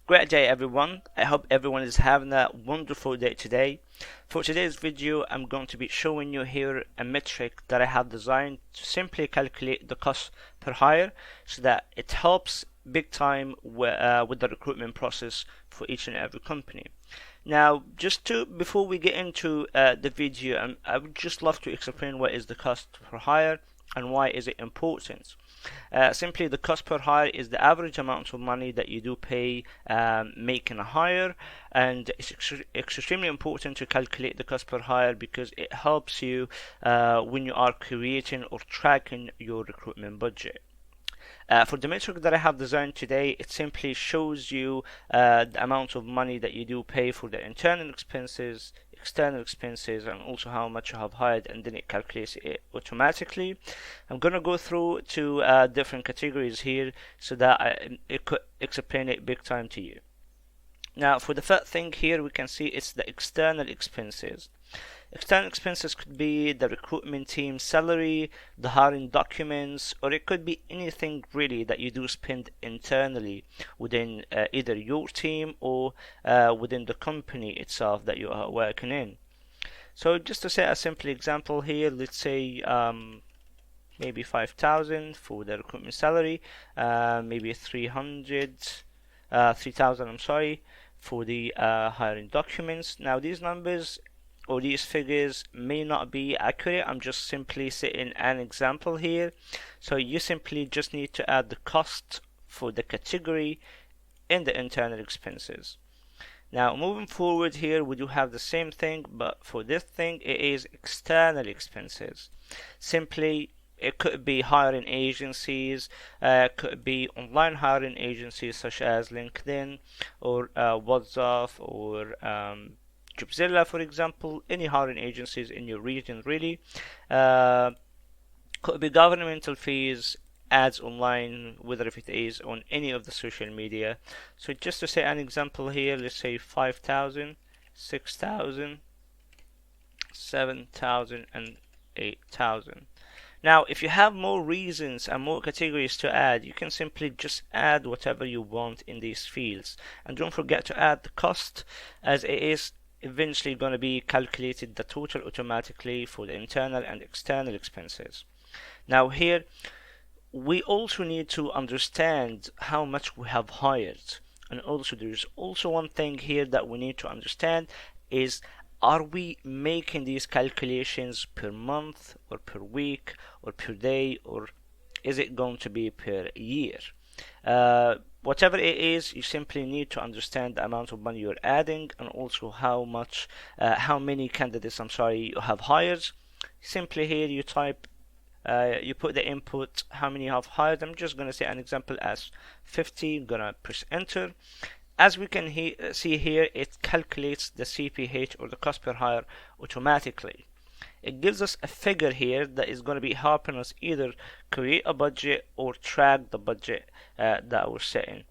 Great day everyone. I hope everyone is having a wonderful day today. For today's video, I'm going to be showing you here a metric that I have designed to simply calculate the cost per hire so that it helps big time with the recruitment process for each and every company. Now, before we get into the video, I would just love to explain what is the cost per hire and why is it important. Simply, the cost per hire is the average amount of money that you do pay making a hire, and it's extremely important to calculate the cost per hire because it helps you when you are creating or tracking your recruitment budget. For the metric that I have designed today, it simply shows you the amount of money that you do pay for the internal expenses, external expenses, and also how much you have hired, and then it calculates it automatically. I'm gonna go through two different categories here so that it could explain it big time to you. Now, for the first thing here, we can see it's the external expenses. External expenses could be the recruitment team salary, the hiring documents, or it could be anything really that you do spend internally within either your team or within the company itself that you are working in. So just to say a simple example here, let's say maybe 5,000 for the recruitment salary, maybe 3,000 I'm sorry, for the hiring documents. Now these numbers or these figures may not be accurate. I'm just simply setting an example here. So you simply just need to add the cost for the category in the internal expenses. Now moving forward here, we do have the same thing, but for this thing it is external expenses. Simply it could be hiring agencies, could be online hiring agencies such as LinkedIn or WhatsApp or Jobzilla, for example, any hiring agencies in your region really. Could be governmental fees, ads online, whether if it is on any of the social media. So just to say an example here, let's say 5,000, 6,000, 7,000 and 8,000. Now, if you have more reasons and more categories to add, you can simply just add whatever you want in these fields. And don't forget to add the cost, as it is eventually going to be calculated the total automatically for the internal and external expenses. Now here we also need to understand how much we have hired, and also there's also one thing here that we need to understand is, are we making these calculations per month or per week or per day, or is it going to be per year? Whatever it is, you simply need to understand the amount of money you're adding and also how many candidates, you have hired. Simply here you type, you put the input, how many you have hired. I'm just going to say an example as 50. I'm going to press enter. As we can see here, it calculates the CPH or the cost per hire automatically. It gives us a figure here that is going to be helping us either create a budget or track the budget that we're setting.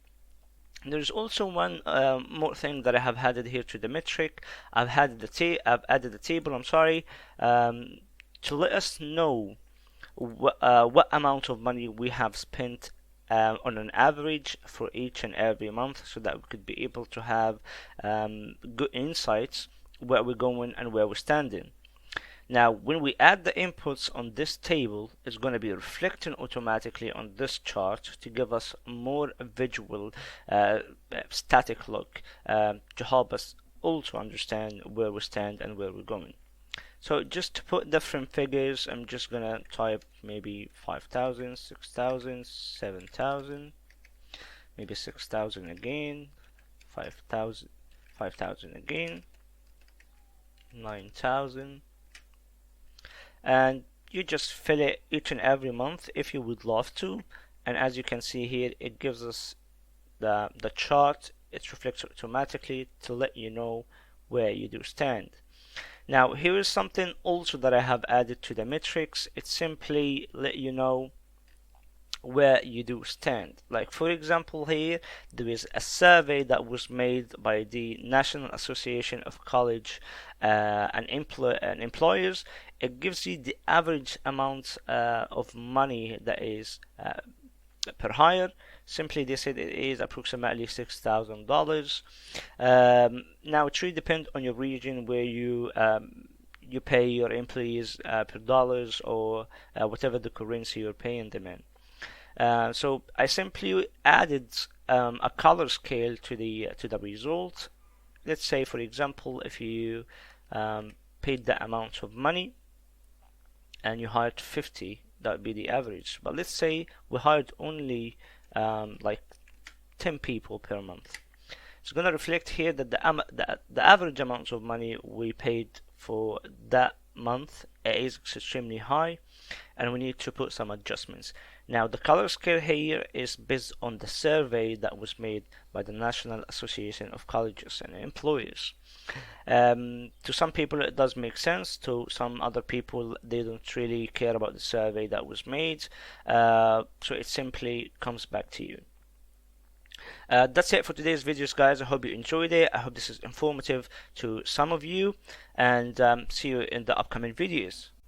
There's also one more thing that I have added here to the metric. I've added the table, to let us know what amount of money we have spent on an average for each and every month, so that we could be able to have good insights where we're going and where we're standing. Now, when we add the inputs on this table, it's going to be reflecting automatically on this chart to give us more visual static look to help us also understand where we stand and where we're going. So just to put different figures, I'm just going to type maybe 5,000, 6,000, 7,000, maybe 6,000 again, 5,000, 5,000 again, 9,000. And you just fill it each and every month if you would love to, and as you can see here, it gives us the chart. It reflects automatically to let you know where you do stand. Now here is something also that I have added to the metrics. It simply let you know where you do stand. Like for example here, there is a survey that was made by the National Association of College and Employers. It gives you the average amount of money that is per hire Simply they said it is approximately $6,000. Now it really depends on your region where you pay your employees per dollars or whatever the currency you're paying them in. So I simply added a color scale to the result. Let's say, for example, if you paid that amount of money and you hired 50, that would be the average. But let's say we hired only like 10 people per month. It's going to reflect here that the average amount of money we paid for that month is extremely high, and we need to put some adjustments. Now the color scale here is based on the survey that was made by the National Association of Colleges and Employers. To some people it does make sense, to some other people they don't really care about the survey that was made, so it simply comes back to you. That's it for today's videos, guys. I hope you enjoyed it. I hope this is informative to some of you, and see you in the upcoming videos.